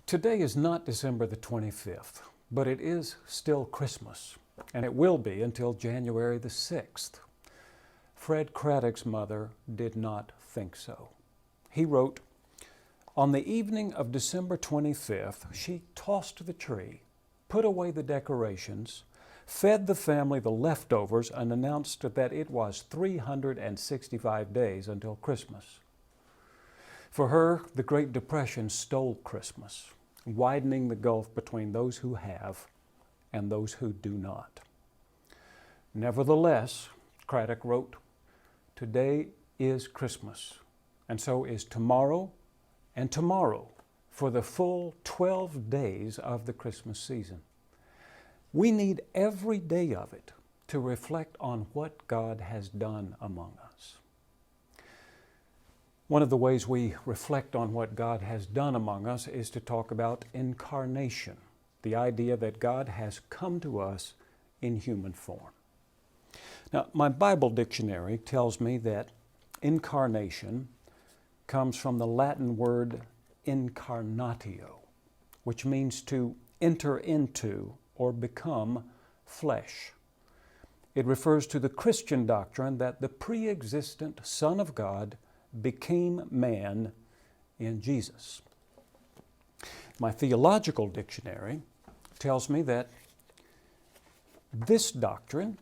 Today is not December the 25th, but it is still Christmas, and it will be until January the 6th. Fred Craddock's mother did not think so. He wrote, "On the evening of December 25th, she tossed the tree, put away the decorations, fed the family the leftovers, and announced that it was 365 days until Christmas. For her, the Great Depression stole Christmas, widening the gulf between those who have and those who do not. Nevertheless," Craddock wrote, "today is Christmas, and so is tomorrow and tomorrow for the full 12 days of the Christmas season. We need every day of it to reflect on what God has done among us." One of the ways we reflect on what God has done among us is to talk about incarnation, the idea that God has come to us in human form. Now, my Bible dictionary tells me that incarnation comes from the Latin word incarnatio, which means to enter into or become flesh. It refers to the Christian doctrine that the pre-existent Son of God became man in Jesus. My theological dictionary tells me that this doctrine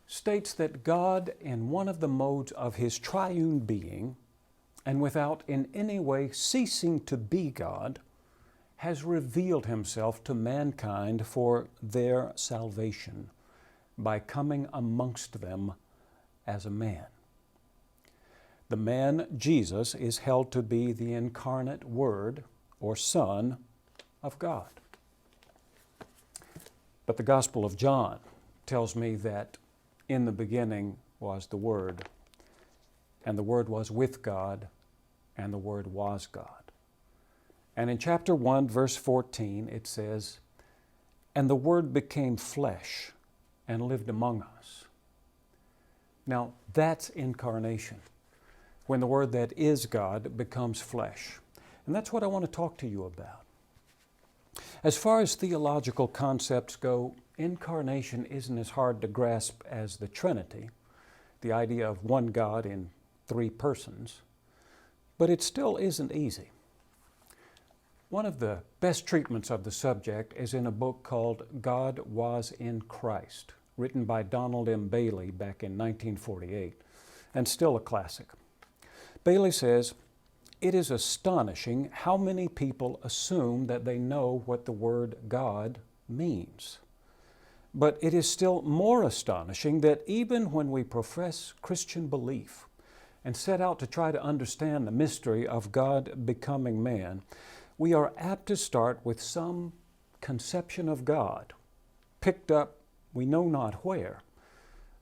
states that God, in one of the modes of His triune being, and without in any way ceasing to be God, has revealed Himself to mankind for their salvation by coming amongst them as a man. The man, Jesus, is held to be the incarnate Word or Son of God. But the Gospel of John tells me that in the beginning was the Word, and the Word was with God, and the Word was God. And in chapter 1, verse 14, it says, "And the Word became flesh and lived among us." Now, that's incarnation, when the Word that is God becomes flesh. And that's what I want to talk to you about. As far as theological concepts go, incarnation isn't as hard to grasp as the Trinity, the idea of one God in three persons, but it still isn't easy. One of the best treatments of the subject is in a book called God Was in Christ, written by Donald M. Bailey back in 1948, and still a classic. Bailey says, "It is astonishing how many people assume that they know what the word God means. But it is still more astonishing that even when we profess Christian belief and set out to try to understand the mystery of God becoming man, we are apt to start with some conception of God, picked up we know not where,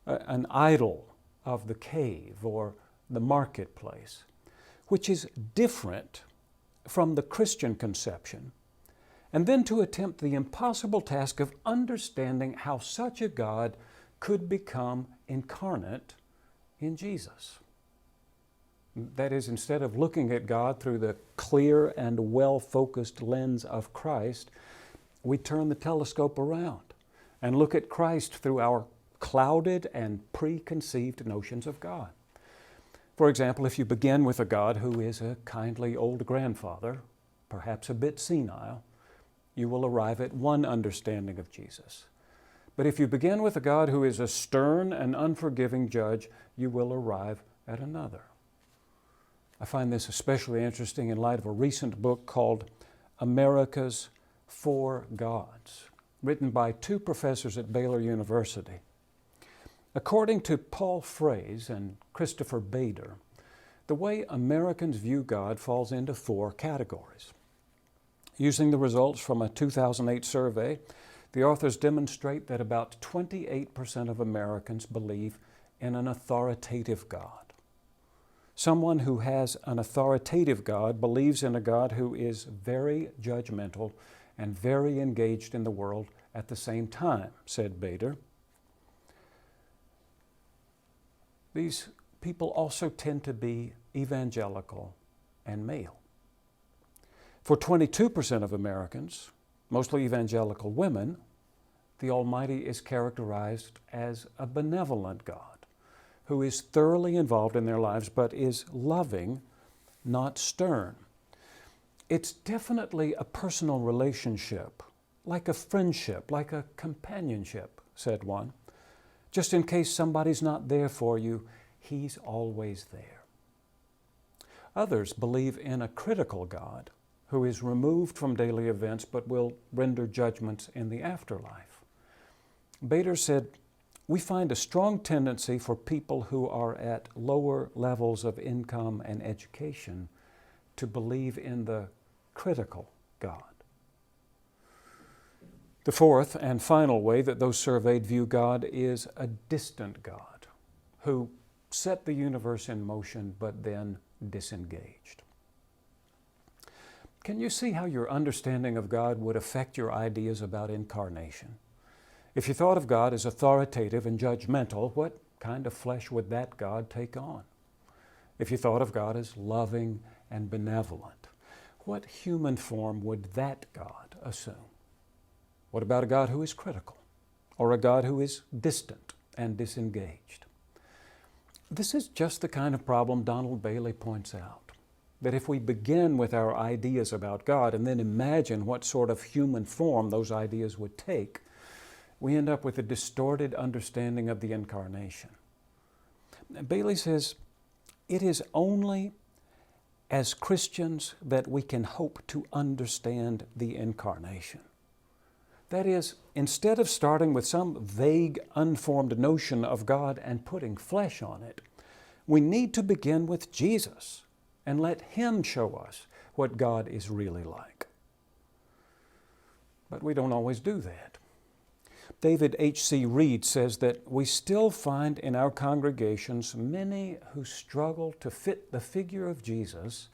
an idol of the cave or the marketplace, which is different from the Christian conception, and then to attempt the impossible task of understanding how such a God could become incarnate in Jesus. That is, instead of looking at God through the clear and well-focused lens of Christ, we turn the telescope around and look at Christ through our clouded and preconceived notions of God. For example, if you begin with a God who is a kindly old grandfather, perhaps a bit senile, you will arrive at one understanding of Jesus. But if you begin with a God who is a stern and unforgiving judge, you will arrive at another. I find this especially interesting in light of a recent book called America's Four Gods, written by two professors at Baylor University. According to Paul Fraze and Christopher Bader, the way Americans view God falls into four categories. Using the results from a 2008 survey, the authors demonstrate that about 28% of Americans believe in an authoritative God. Someone who has an authoritative God believes in a God who is very judgmental and very engaged in the world at the same time, said Bader. These people also tend to be evangelical and male. For 22% of Americans, mostly evangelical women, the Almighty is characterized as a benevolent God who is thoroughly involved in their lives but is loving, not stern. It's definitely a personal relationship, like a friendship, like a companionship, said one. Just in case somebody's not there for you, He's always there. Others believe in a critical God who is removed from daily events but will render judgments in the afterlife. Bader said, "We find a strong tendency for people who are at lower levels of income and education to believe in the critical God." The fourth and final way that those surveyed view God is a distant God who set the universe in motion but then disengaged. Can you see how your understanding of God would affect your ideas about incarnation? If you thought of God as authoritative and judgmental, what kind of flesh would that God take on? If you thought of God as loving and benevolent, what human form would that God assume? What about a God who is critical, or a God who is distant and disengaged? This is just the kind of problem Donald Bailey points out, that if we begin with our ideas about God and then imagine what sort of human form those ideas would take, we end up with a distorted understanding of the Incarnation. Bailey says, it is only as Christians that we can hope to understand the Incarnation. That is, instead of starting with some vague, unformed notion of God and putting flesh on it, we need to begin with Jesus and let Him show us what God is really like. But we don't always do that. David H.C. Reed says that we still find in our congregations many who struggle to fit the figure of Jesus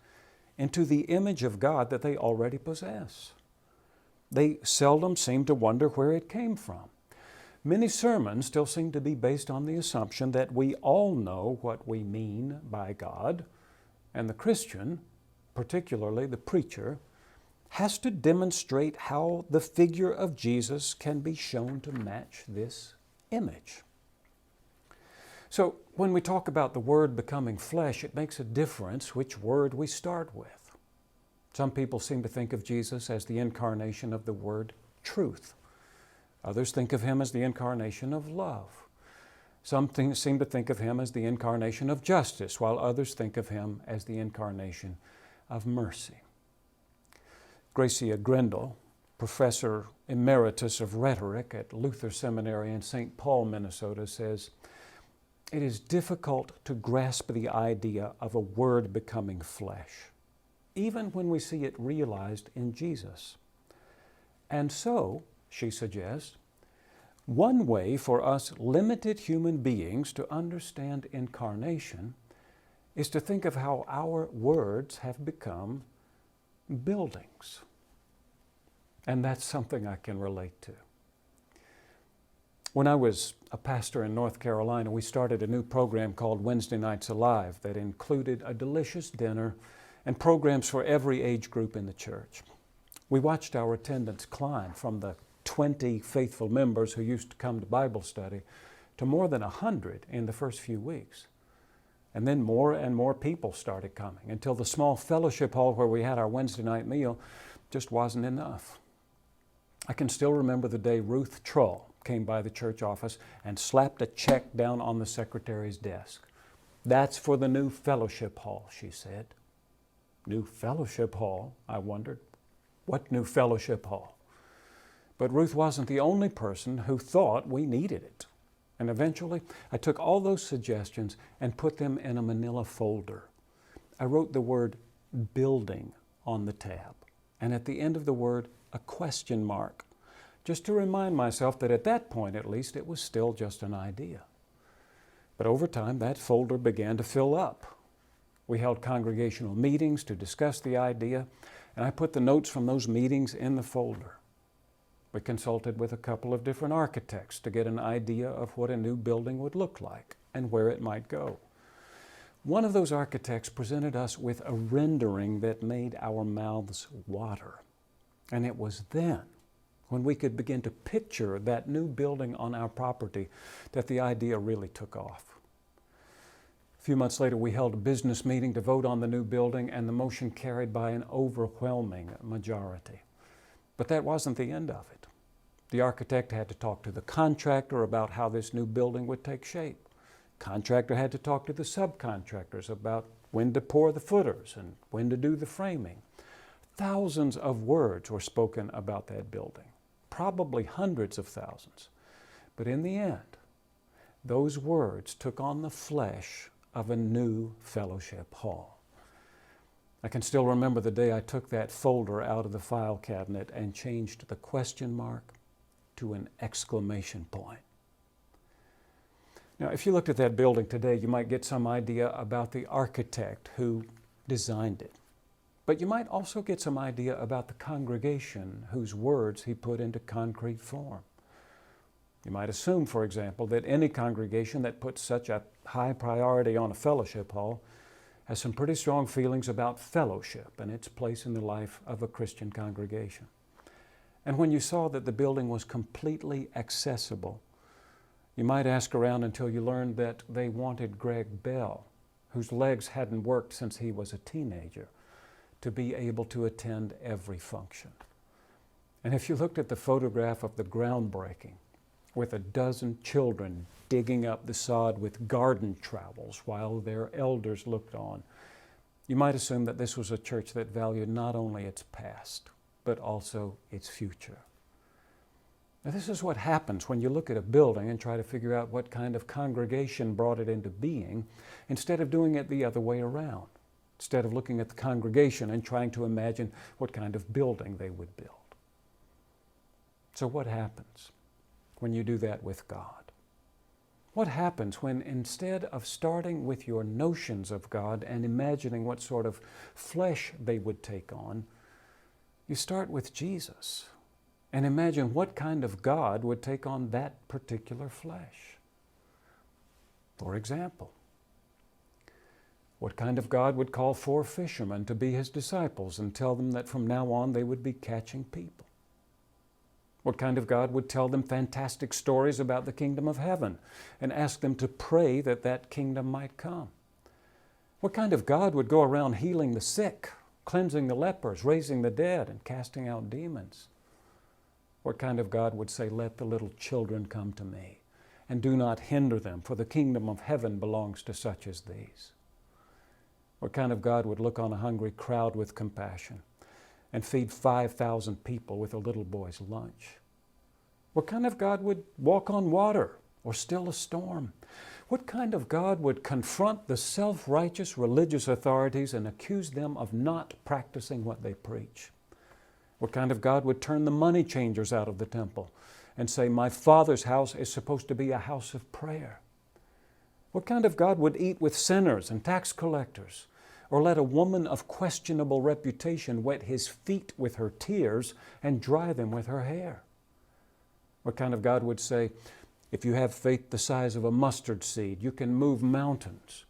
into the image of God that they already possess. They seldom seem to wonder where it came from. Many sermons still seem to be based on the assumption that we all know what we mean by God, and the Christian, particularly the preacher, has to demonstrate how the figure of Jesus can be shown to match this image. So when we talk about the Word becoming flesh, it makes a difference which word we start with. Some people seem to think of Jesus as the incarnation of the word truth. Others think of Him as the incarnation of love. Some seem to think of Him as the incarnation of justice, while others think of Him as the incarnation of mercy. Gracia Grindle, professor emeritus of rhetoric at Luther Seminary in St. Paul, Minnesota, says, "It is difficult to grasp the idea of a word becoming flesh, even when we see it realized in Jesus. And so," she suggests, "one way for us limited human beings to understand incarnation is to think of how our words have become buildings." And that's something I can relate to. When I was a pastor in North Carolina, we started a new program called Wednesday Nights Alive that included a delicious dinner and programs for every age group in the church. We watched our attendance climb from the 20 faithful members who used to come to Bible study to more than 100 in the first few weeks. And then more and more people started coming until the small fellowship hall where we had our Wednesday night meal just wasn't enough. I can still remember the day Ruth Trull came by the church office and slapped a check down on the secretary's desk. "That's for the new fellowship hall," she said. New fellowship hall, I wondered. What new fellowship hall? But Ruth wasn't the only person who thought we needed it. And eventually, I took all those suggestions and put them in a manila folder. I wrote the word building on the tab, and at the end of the word, a question mark, just to remind myself that at that point, at least, it was still just an idea. But over time, that folder began to fill up. We held congregational meetings to discuss the idea, and I put the notes from those meetings in the folder. We consulted with a couple of different architects to get an idea of what a new building would look like and where it might go. One of those architects presented us with a rendering that made our mouths water. And it was then, when we could begin to picture that new building on our property, that the idea really took off. A few months later, we held a business meeting to vote on the new building, and the motion carried by an overwhelming majority. But that wasn't the end of it. The architect had to talk to the contractor about how this new building would take shape. Contractor had to talk to the subcontractors about when to pour the footers and when to do the framing. Thousands of words were spoken about that building, probably hundreds of thousands. But in the end, those words took on the flesh of a new fellowship hall. I can still remember the day I took that folder out of the file cabinet and changed the question mark to an exclamation point. Now, if you looked at that building today, you might get some idea about the architect who designed it. But you might also get some idea about the congregation whose words he put into concrete form. You might assume, for example, that any congregation that puts such a high priority on a fellowship hall has some pretty strong feelings about fellowship and its place in the life of a Christian congregation. And when you saw that the building was completely accessible, you might ask around until you learned that they wanted Greg Bell, whose legs hadn't worked since he was a teenager, to be able to attend every function. And if you looked at the photograph of the groundbreaking, with a dozen children digging up the sod with garden trowels while their elders looked on, you might assume that this was a church that valued not only its past, but also its future. Now, this is what happens when you look at a building and try to figure out what kind of congregation brought it into being, instead of doing it the other way around, instead of looking at the congregation and trying to imagine what kind of building they would build. So what happens when you do that with God? What happens when, instead of starting with your notions of God and imagining what sort of flesh they would take on, you start with Jesus and imagine what kind of God would take on that particular flesh? For example, what kind of God would call 4 fishermen to be his disciples and tell them that from now on they would be catching people? What kind of God would tell them fantastic stories about the kingdom of heaven and ask them to pray that that kingdom might come? What kind of God would go around healing the sick, cleansing the lepers, raising the dead, and casting out demons? What kind of God would say, "Let the little children come to me, and do not hinder them, for the kingdom of heaven belongs to such as these"? What kind of God would look on a hungry crowd with compassion and feed 5,000 people with a little boy's lunch? What kind of God would walk on water or still a storm? What kind of God would confront the self-righteous religious authorities and accuse them of not practicing what they preach? What kind of God would turn the money changers out of the temple and say, "My Father's house is supposed to be a house of prayer"? What kind of God would eat with sinners and tax collectors, or let a woman of questionable reputation wet his feet with her tears and dry them with her hair? What kind of God would say, "If you have faith the size of a mustard seed, you can move mountains,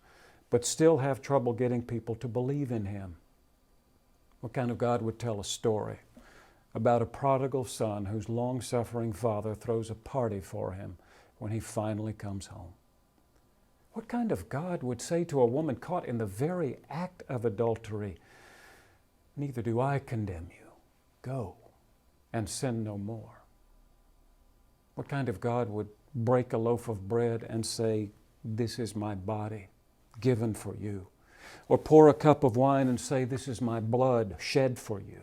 but still have trouble getting people to believe in him"? What kind of God would tell a story about a prodigal son whose long-suffering father throws a party for him when he finally comes home? What kind of God would say to a woman caught in the very act of adultery, "Neither do I condemn you. Go and sin no more"? What kind of God would break a loaf of bread and say, "This is my body given for you"? Or pour a cup of wine and say, "This is my blood shed for you"?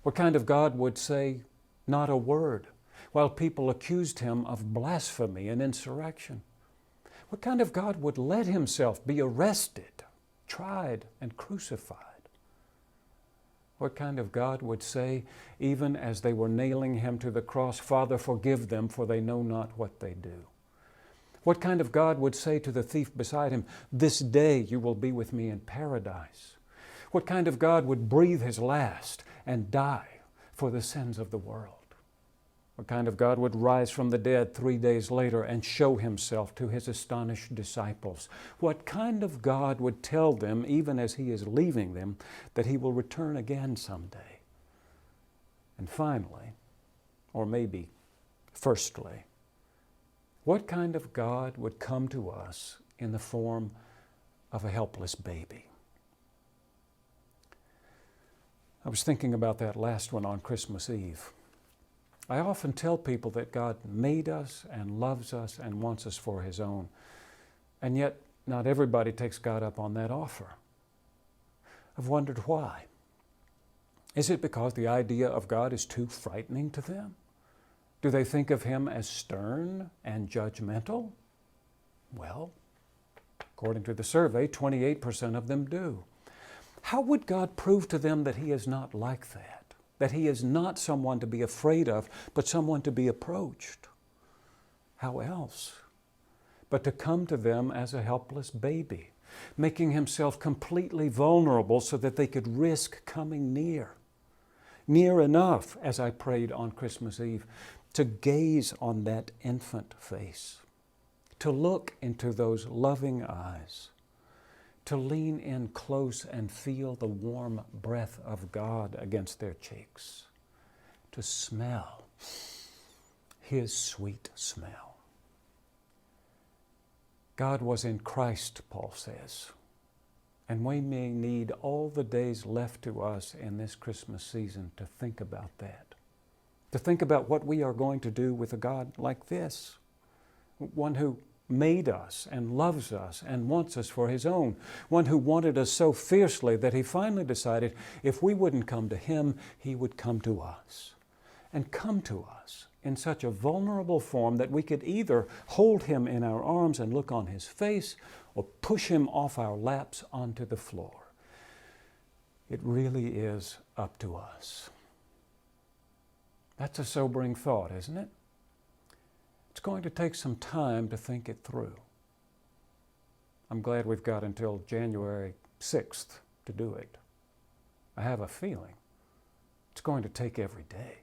What kind of God would say not a word while people accused him of blasphemy and insurrection? What kind of God would let himself be arrested, tried, and crucified? What kind of God would say, even as they were nailing him to the cross, "Father, forgive them, for they know not what they do"? What kind of God would say to the thief beside him, "This day you will be with me in paradise"? What kind of God would breathe his last and die for the sins of the world? What kind of God would rise from the dead 3 days later and show himself to his astonished disciples? What kind of God would tell them, even as he is leaving them, that he will return again someday? And finally, or maybe firstly, what kind of God would come to us in the form of a helpless baby? I was thinking about that last one on Christmas Eve. I often tell people that God made us and loves us and wants us for his own. And yet, not everybody takes God up on that offer. I've wondered why. Is it because the idea of God is too frightening to them? Do they think of him as stern and judgmental? Well, according to the survey, 28% of them do. How would God prove to them that he is not like that? That he is not someone to be afraid of, but someone to be approached? How else but to come to them as a helpless baby, making himself completely vulnerable so that they could risk coming near enough, as I prayed on Christmas Eve, to gaze on that infant face, to look into those loving eyes, to lean in close and feel the warm breath of God against their cheeks, to smell his sweet smell. God was in Christ, Paul says, and we may need all the days left to us in this Christmas season to think about that, to think about what we are going to do with a God like this, one who made us and loves us and wants us for his own, one who wanted us so fiercely that he finally decided if we wouldn't come to him, he would come to us, and come to us in such a vulnerable form that we could either hold him in our arms and look on his face or push him off our laps onto the floor. It really is up to us. That's a sobering thought, isn't it? It's going to take some time to think it through. I'm glad we've got until January 6th to do it. I have a feeling it's going to take every day.